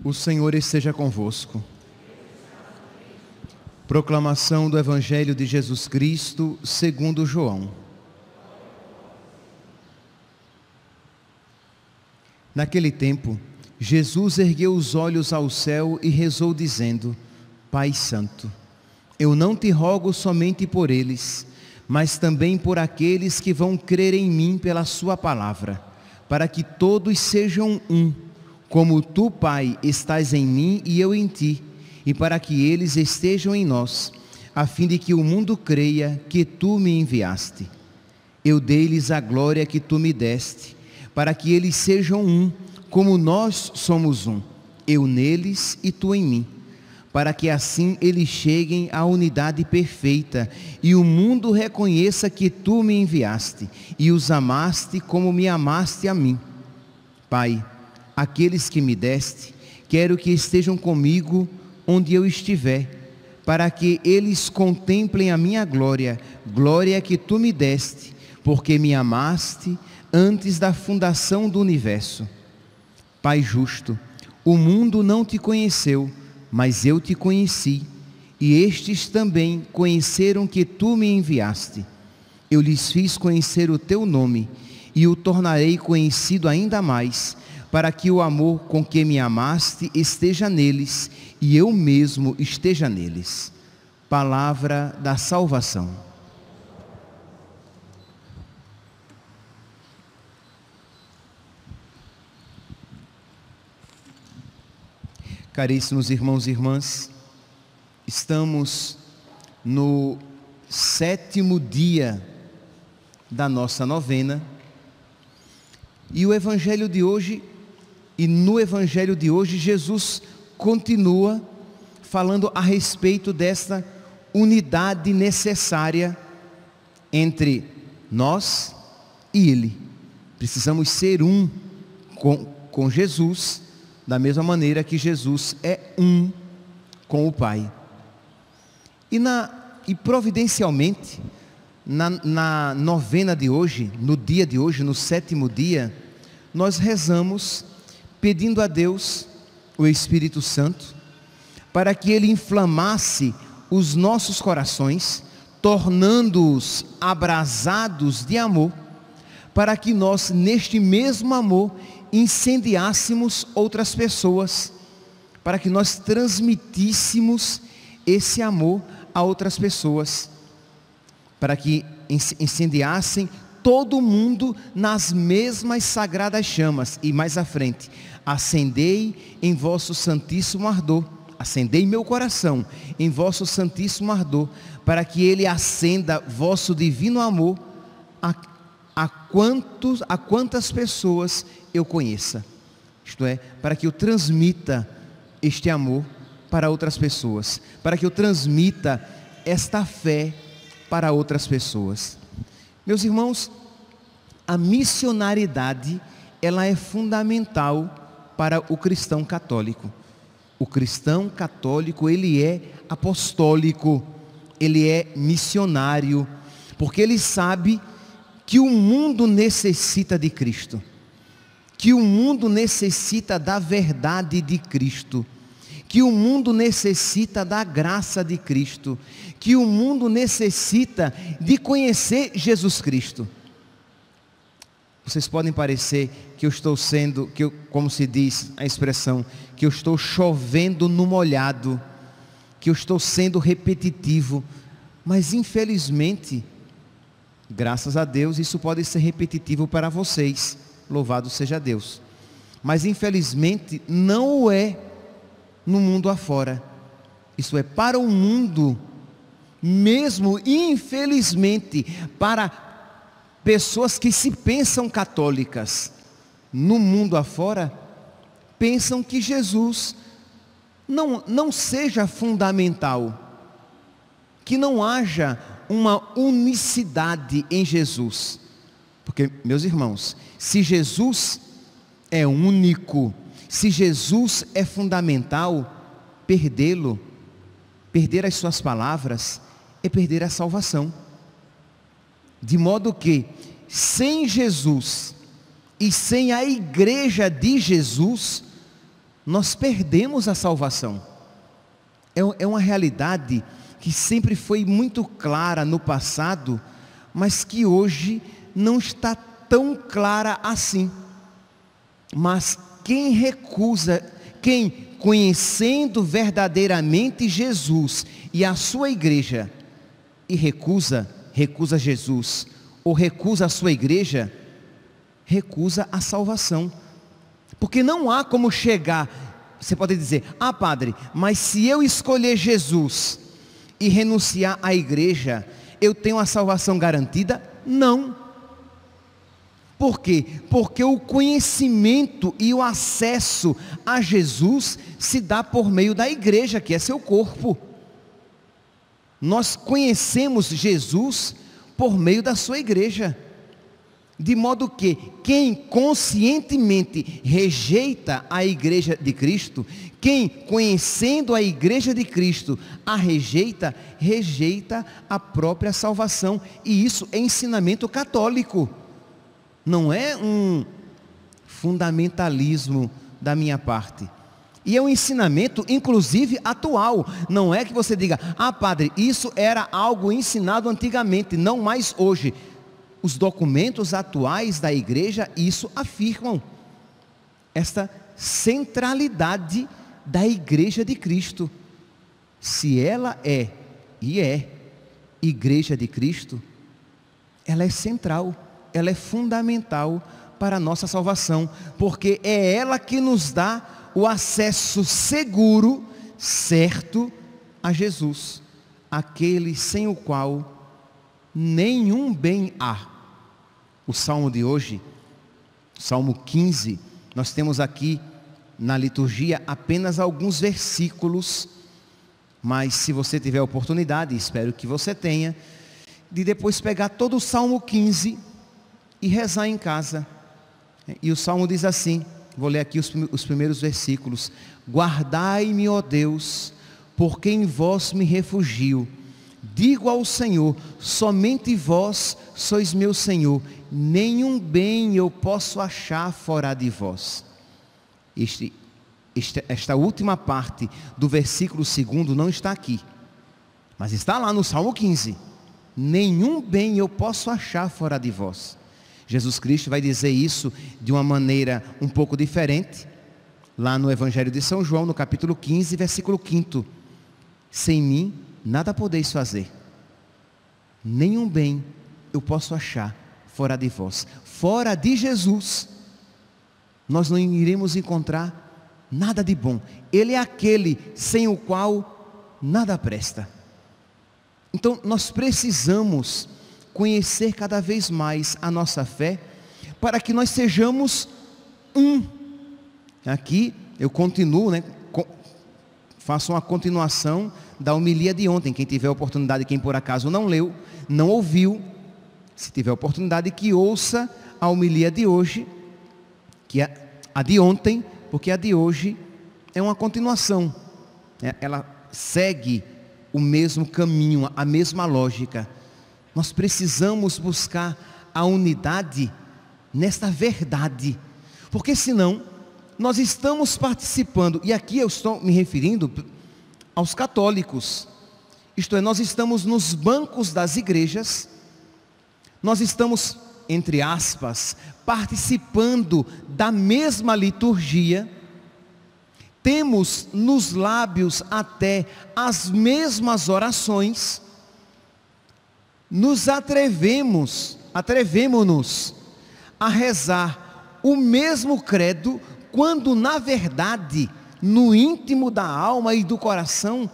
O Senhor esteja convosco. Proclamação do Evangelho de Jesus Cristo, segundo João. Naquele tempo, Jesus ergueu os olhos ao céu e rezou dizendo: Pai Santo, eu não te rogo somente por eles, mas também por aqueles que vão crer em mim pela sua palavra, para que todos sejam um, como tu, Pai, estás em mim e eu em ti, e para que eles estejam em nós, a fim de que o mundo creia que tu me enviaste. Eu dei-lhes a glória que tu me deste, para que eles sejam um, como nós somos um, eu neles e tu em mim, para que assim eles cheguem à unidade perfeita, e o mundo reconheça que tu me enviaste, e os amaste como me amaste a mim. Pai, aqueles que me deste, quero que estejam comigo onde eu estiver, para que eles contemplem a minha glória, glória que tu me deste, porque me amaste antes da fundação do universo. Pai justo, o mundo não te conheceu, mas eu te conheci, e estes também conheceram que tu me enviaste. Eu lhes fiz conhecer o teu nome, e o tornarei conhecido ainda mais, para que o amor com que me amaste esteja neles, e eu mesmo esteja neles. Palavra da salvação. Caríssimos irmãos e irmãs, estamos no 7º dia da nossa novena, e o Evangelho de hoje, no Evangelho de hoje, Jesus continua falando a respeito dessa unidade necessária entre nós e Ele. Precisamos ser um com Jesus, da mesma maneira que Jesus é um com o Pai. E providencialmente, na novena de hoje, no dia de hoje, no 7º dia, nós rezamos pedindo a Deus, o Espírito Santo, para que Ele inflamasse os nossos corações, tornando-os abrasados de amor, para que nós, neste mesmo amor, incendiássemos outras pessoas, para que nós transmitíssemos esse amor a outras pessoas, para que incendiassem todo mundo nas mesmas sagradas chamas. E mais à frente: acendei em vosso santíssimo ardor, acendei meu coração em vosso santíssimo ardor, para que ele acenda vosso divino amor a quantas pessoas eu conheça. Isto é, para que eu transmita este amor para outras pessoas, para que eu transmita esta fé para outras pessoas. Meus irmãos, a missionariedade, ela é fundamental para o cristão católico. O cristão católico, ele é apostólico, ele é missionário, porque ele sabe que o mundo necessita de Cristo, que o mundo necessita da verdade de Cristo, que o mundo necessita da graça de Cristo, que o mundo necessita de conhecer Jesus Cristo. Vocês podem parecer que eu estou sendo, como se diz a expressão, que eu estou chovendo no molhado, que eu estou sendo repetitivo, mas infelizmente, graças a Deus, isso pode ser repetitivo para vocês, louvado seja Deus, mas infelizmente não o é no mundo afora. Isso é, para o mundo, mesmo infelizmente, para pessoas que se pensam católicas, no mundo afora, pensam que Jesus não seja fundamental, que não haja uma unicidade em Jesus, Porque, meus irmãos, se Jesus é único, se Jesus é fundamental, perdê-lo, perder as suas palavras, é perder a salvação. De modo que, sem Jesus e sem a igreja de Jesus, nós perdemos a salvação. É uma realidade que sempre foi muito clara no passado, mas que hoje não está tão clara assim. Mas quem recusa, quem conhecendo verdadeiramente Jesus e a sua igreja, e recusa Jesus, ou recusa a sua igreja, recusa a salvação. Porque não há como chegar, você pode dizer, padre, mas se eu escolher Jesus e renunciar à igreja, eu tenho a salvação garantida? Não. Por quê? Porque o conhecimento e o acesso a Jesus se dá por meio da igreja, que é seu corpo. Nós conhecemos Jesus por meio da sua igreja. De modo que quem conscientemente rejeita a igreja de Cristo, quem conhecendo a igreja de Cristo a rejeita, rejeita a própria salvação. E isso é ensinamento católico. Não é um fundamentalismo da minha parte. E é um ensinamento, inclusive, atual. Não é que você diga, padre, isso era algo ensinado antigamente, não mais hoje. Os documentos atuais da igreja, isso afirmam. Esta centralidade da igreja de Cristo. Se ela é, e é, igreja de Cristo, ela é central. Ela é fundamental para a nossa salvação, porque é ela que nos dá o acesso seguro, certo, a Jesus, aquele sem o qual nenhum bem há. O salmo de hoje, Salmo 15, nós temos aqui na liturgia apenas alguns versículos, mas se você tiver oportunidade, espero que você tenha, de depois pegar todo o Salmo 15 e rezar em casa. E o Salmo diz assim, vou ler aqui os primeiros versículos: guardai-me, ó Deus, porque em vós me refugio. Digo ao Senhor, somente vós sois meu Senhor, nenhum bem eu posso achar fora de vós. Esta última parte do versículo 2 não está aqui, mas está lá no Salmo 15. Nenhum bem eu posso achar fora de vós. Jesus Cristo vai dizer isso de uma maneira um pouco diferente, lá no Evangelho de São João, no capítulo 15, versículo 5. Sem mim, nada podeis fazer. Nenhum bem eu posso achar fora de vós. Fora de Jesus, nós não iremos encontrar nada de bom. Ele é aquele sem o qual nada presta. Então, nós precisamos conhecer cada vez mais a nossa fé, para que nós sejamos um. Aqui eu continuo, faço uma continuação da homilia de ontem. Quem tiver oportunidade, quem por acaso não leu, não ouviu, se tiver oportunidade, que ouça a homilia de hoje, que é a de ontem, porque a de hoje é uma continuação, ela segue o mesmo caminho, a mesma lógica. Nós precisamos buscar a unidade nesta verdade, porque senão nós estamos participando, e aqui eu estou me referindo aos católicos, isto é, nós estamos nos bancos das igrejas, nós estamos, entre aspas, participando da mesma liturgia, temos nos lábios até as mesmas orações, nos atrevemos-nos a rezar o mesmo credo, quando na verdade, no íntimo da alma e do coração,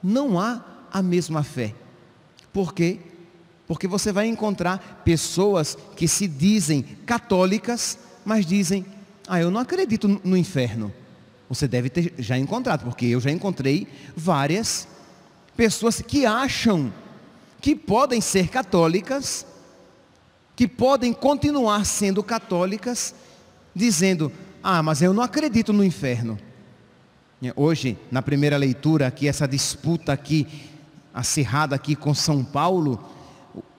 não há a mesma fé. Por quê? Porque você vai encontrar pessoas que se dizem católicas, mas dizem, eu não acredito no inferno. Você deve ter já encontrado, porque eu já encontrei várias pessoas que acham que podem ser católicas, que podem continuar sendo católicas, dizendo: ah, mas eu não acredito no inferno. Hoje, na primeira leitura, aqui, essa disputa aqui, acirrada aqui com São Paulo,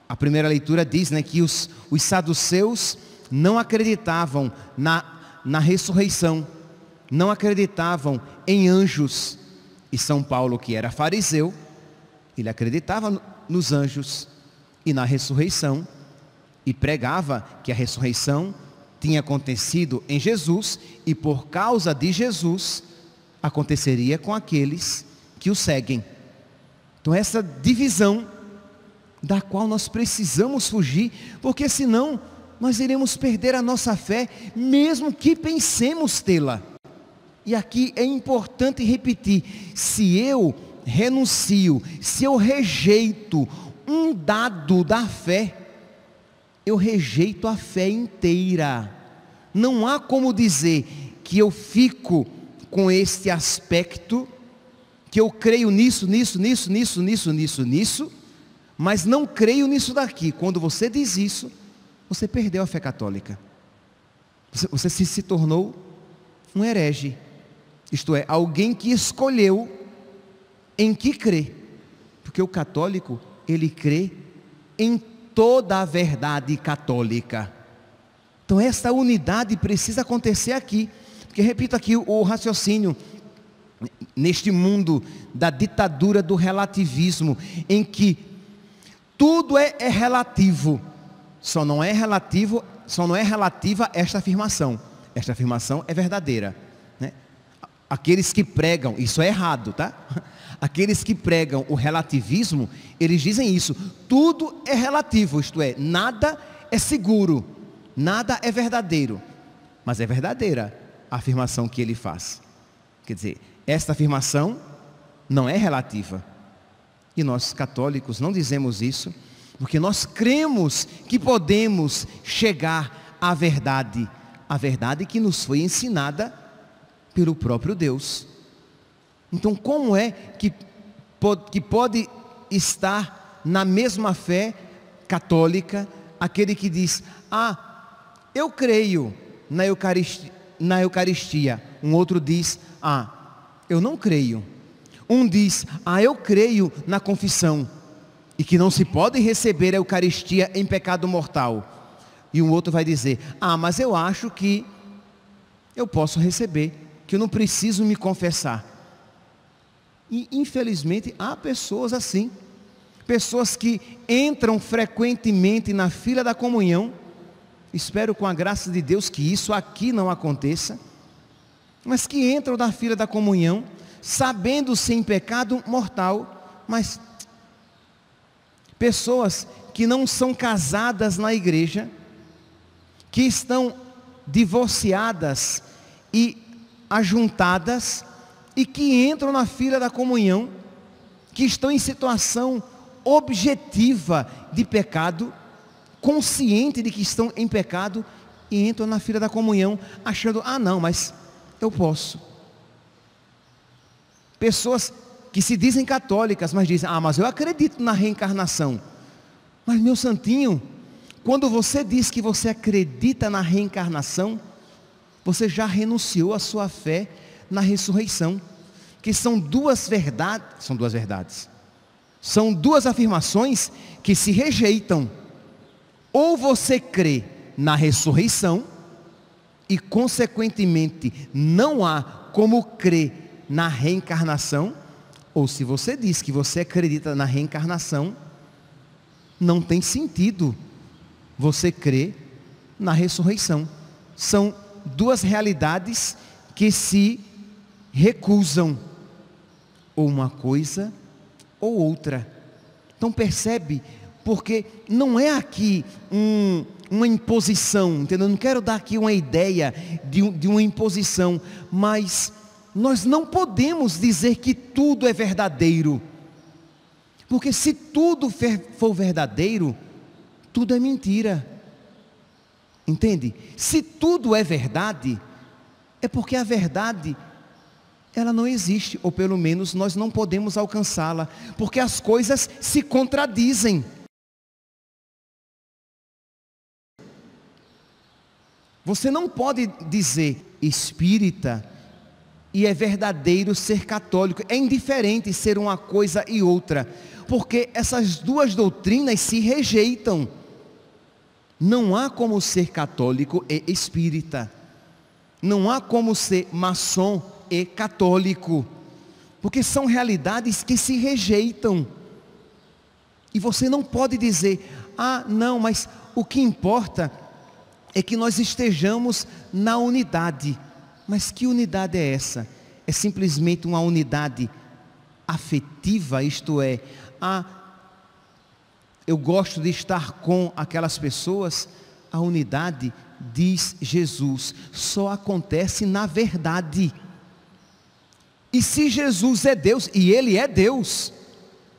a primeira leitura diz, né, que os saduceus não acreditavam na ressurreição, não acreditavam em anjos. E São Paulo, que era fariseu, ele acreditava nos anjos e na ressurreição, e pregava que a ressurreição tinha acontecido em Jesus, e por causa de Jesus, aconteceria com aqueles que o seguem. Então essa divisão, da qual nós precisamos fugir, porque senão nós iremos perder a nossa fé, mesmo que pensemos tê-la. E aqui é importante repetir: se eu renuncio, se eu rejeito um dado da fé, eu rejeito a fé inteira. Não há como dizer que eu fico com este aspecto, que eu creio nisso, mas não creio nisso daqui. Quando você diz isso, você perdeu a fé católica. Você se tornou um herege. Isto é, alguém que escolheu em que crê. Porque o católico, ele crê em toda a verdade católica. Então essa unidade precisa acontecer aqui. Porque, repito aqui o raciocínio, neste mundo da ditadura do relativismo, em que tudo é relativo, só não é relativa esta afirmação. Esta afirmação é verdadeira, né? Aqueles que pregam, isso é errado, tá? Aqueles que pregam o relativismo, eles dizem isso: tudo é relativo, isto é, nada é seguro, nada é verdadeiro. Mas é verdadeira a afirmação que ele faz. Quer dizer, esta afirmação não é relativa. E nós católicos não dizemos isso, porque nós cremos que podemos chegar à verdade, a verdade que nos foi ensinada pelo próprio Deus. Então, como é que pode estar na mesma fé católica aquele que diz: ah, eu creio na Eucaristia, um outro diz: ah, eu não creio. Um diz: ah, eu creio na confissão, e que não se pode receber a Eucaristia em pecado mortal. E um outro vai dizer: ah, mas eu acho que eu posso receber, que eu não preciso me confessar. E infelizmente há pessoas assim, pessoas que entram frequentemente na fila da comunhão. Espero, com a graça de Deus, que isso aqui não aconteça, mas que entram na fila da comunhão, sabendo-se em pecado mortal, mas pessoas que não são casadas na igreja, que estão divorciadas e ajuntadas, e que entram na fila da comunhão, que estão em situação objetiva de pecado, consciente de que estão em pecado, e entram na fila da comunhão achando: ah, não, mas eu posso. Pessoas que se dizem católicas, mas dizem: ah, mas eu acredito na reencarnação. Mas, meu santinho, quando você diz que você acredita na reencarnação, você já renunciou à sua fé na ressurreição. Que são duas verdades, são duas afirmações que se rejeitam. Ou você crê na ressurreição, e consequentemente não há como crer na reencarnação, ou se você diz que você acredita na reencarnação, não tem sentido você crer na ressurreição. São duas realidades que se recusam, ou uma coisa ou outra. Então percebe, porque não é aqui uma imposição, entendeu? Eu não quero dar aqui uma ideia de uma imposição, mas nós não podemos dizer que tudo é verdadeiro, porque se tudo for verdadeiro, tudo é mentira, entende? Se tudo é verdade, é porque a verdade, ela não existe, ou pelo menos nós não podemos alcançá-la, porque as coisas se contradizem. Você não pode dizer espírita e é verdadeiro ser católico. É indiferente ser uma coisa e outra, porque essas duas doutrinas se rejeitam. Não há como ser católico e espírita. Não há como ser maçom e católico, porque são realidades que se rejeitam. E você não pode dizer, não, mas o que importa é que nós estejamos na unidade. Mas que unidade é essa? É simplesmente uma unidade afetiva, isto é, eu gosto de estar com aquelas pessoas. A unidade, diz Jesus, só acontece na verdade. E se Jesus é Deus, e Ele é Deus,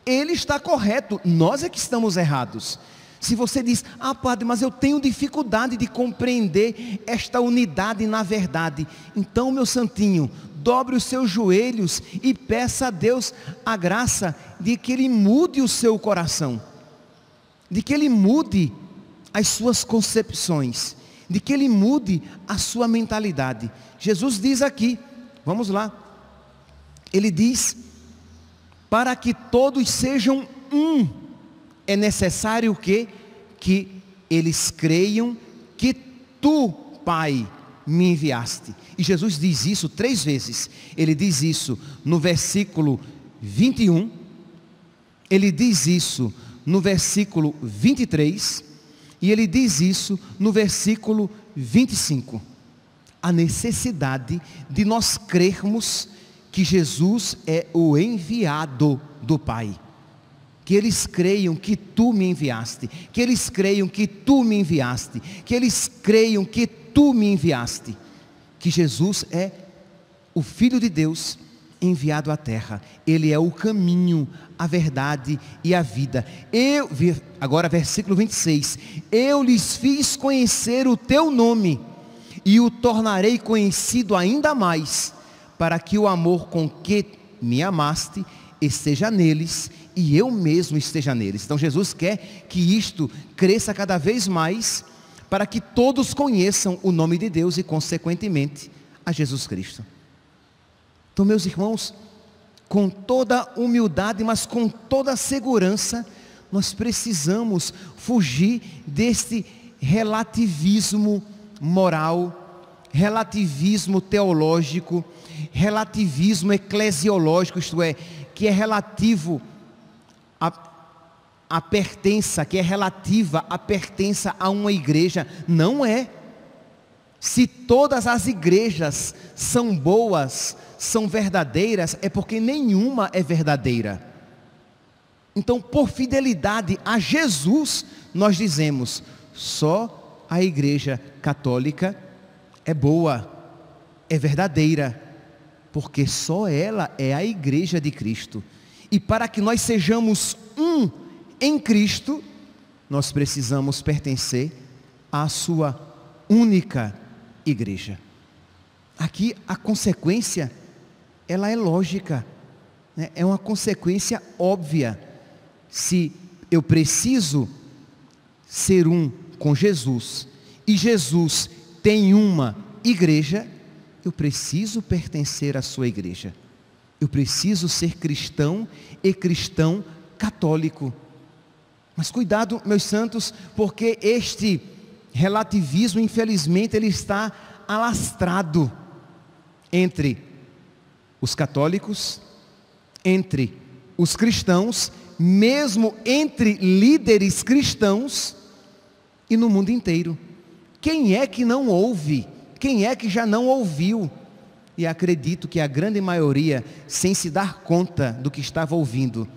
Ele está correto, nós é que estamos errados. Se você diz, padre, mas eu tenho dificuldade de compreender esta unidade na verdade, então, meu santinho, dobre os seus joelhos e peça a Deus a graça de que Ele mude o seu coração, de que Ele mude as suas concepções, de que Ele mude a sua mentalidade. Jesus diz aqui, vamos lá, Ele diz, para que todos sejam um, é necessário que eles creiam que Tu, Pai, me enviaste. E Jesus diz isso 3 vezes. Ele diz isso no versículo 21, Ele diz isso no versículo 23, e Ele diz isso no versículo 25. A necessidade de nós crermos que Jesus é o enviado do Pai. Que eles creiam que Tu me enviaste, que eles creiam que Tu me enviaste, que eles creiam que Tu me enviaste, que Jesus é o Filho de Deus enviado à terra. Ele é o caminho, a verdade e a vida. Agora versículo 26, eu lhes fiz conhecer o Teu nome, e o tornarei conhecido ainda mais, para que o amor com que me amaste esteja neles, e eu mesmo esteja neles. Então Jesus quer que isto cresça cada vez mais, para que todos conheçam o nome de Deus e consequentemente a Jesus Cristo. Então, meus irmãos, com toda humildade, mas com toda segurança, nós precisamos fugir deste relativismo moral, relativismo teológico, relativismo eclesiológico, isto é, que é relativo a pertença, que é relativa à pertença a uma igreja. Não é. Se todas as igrejas são boas, são verdadeiras, é porque nenhuma é verdadeira. Então, por fidelidade a Jesus, nós dizemos, só a igreja católica é boa, é verdadeira, porque só ela é a igreja de Cristo. E para que nós sejamos um em Cristo, nós precisamos pertencer à sua única igreja. Aqui a consequência, ela é lógica, né? É uma consequência óbvia. Se eu preciso ser um com Jesus, e Jesus tem uma igreja, eu preciso pertencer à sua igreja. Eu preciso ser cristão e cristão católico. Mas cuidado, meus santos, porque este relativismo, infelizmente, ele está alastrado entre os católicos, entre os cristãos, mesmo entre líderes cristãos e no mundo inteiro. Quem é que não ouve? Quem é que já não ouviu? E acredito que a grande maioria, sem se dar conta do que estava ouvindo,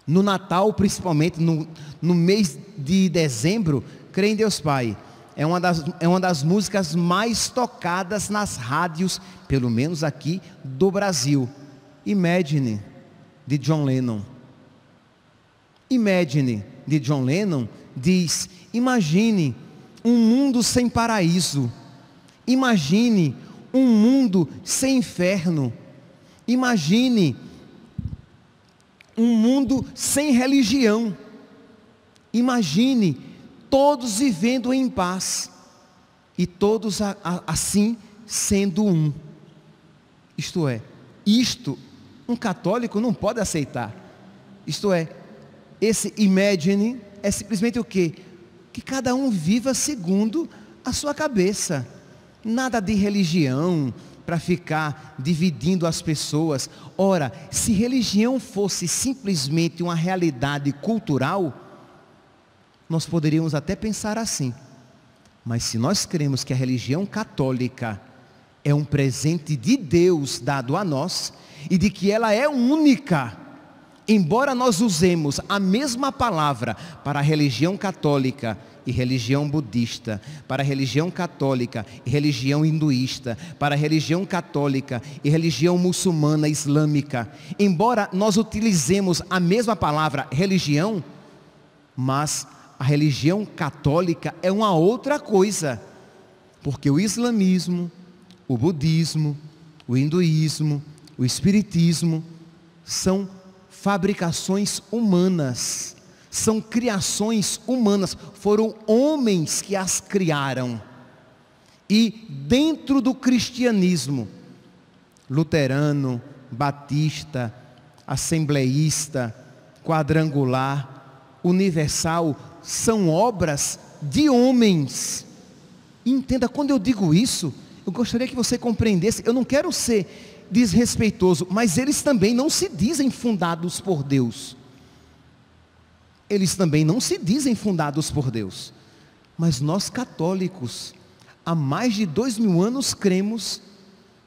no Natal, principalmente no mês de dezembro, crê em Deus Pai, é uma das músicas mais tocadas nas rádios, pelo menos aqui do Brasil. Imagine, de John Lennon. Imagine, de John Lennon, diz, imagine um mundo sem paraíso, imagine um mundo sem inferno, imagine um mundo sem religião, imagine todos vivendo em paz. e todos assim sendo um. Isto é, um católico não pode aceitar. Isto é, esse imagine é simplesmente o quê? Que cada um viva segundo a sua cabeça. Nada de religião para ficar dividindo as pessoas. Ora, se religião fosse simplesmente uma realidade cultural, nós poderíamos até pensar assim. Mas se nós cremos que a religião católica é um presente de Deus dado a nós, e de que ela é única, embora nós usemos a mesma palavra para a religião católica e religião budista, para a religião católica e religião hinduísta, para a religião católica e religião muçulmana islâmica, embora nós utilizemos a mesma palavra religião, mas a religião católica é uma outra coisa, porque o islamismo, o budismo, o hinduísmo, o espiritismo são fabricações humanas, são criações humanas, foram homens que as criaram. E dentro do cristianismo, luterano, batista, assembleísta, quadrangular, universal, são obras de homens. E entenda, quando eu digo isso, eu gostaria que você compreendesse, eu não quero ser desrespeitoso, mas eles também não se dizem fundados por Deus. Eles também não se dizem fundados por Deus. Mas nós católicos, há mais de 2000 anos cremos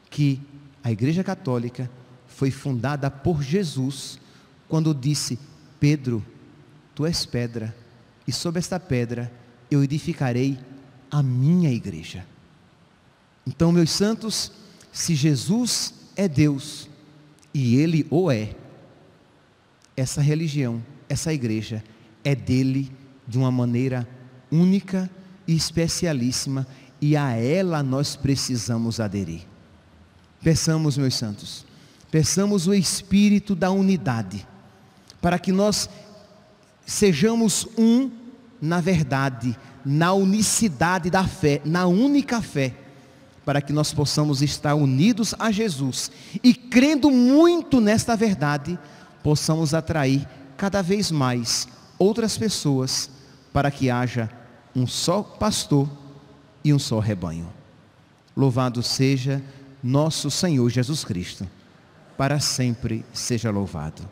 que a Igreja Católica foi fundada por Jesus, quando disse: Pedro, tu és pedra, e sobre esta pedra eu edificarei a minha igreja. Então, meus santos, se Jesus é Deus, e Ele o é, essa religião, essa igreja, é dele de uma maneira única e especialíssima, e a ela nós precisamos aderir. Peçamos, meus santos, peçamos o Espírito da unidade, para que nós sejamos um na verdade, na unicidade da fé, na única fé, para que nós possamos estar unidos a Jesus, e crendo muito nesta verdade, possamos atrair cada vez mais outras pessoas, para que haja um só pastor e um só rebanho. Louvado seja nosso Senhor Jesus Cristo, para sempre seja louvado.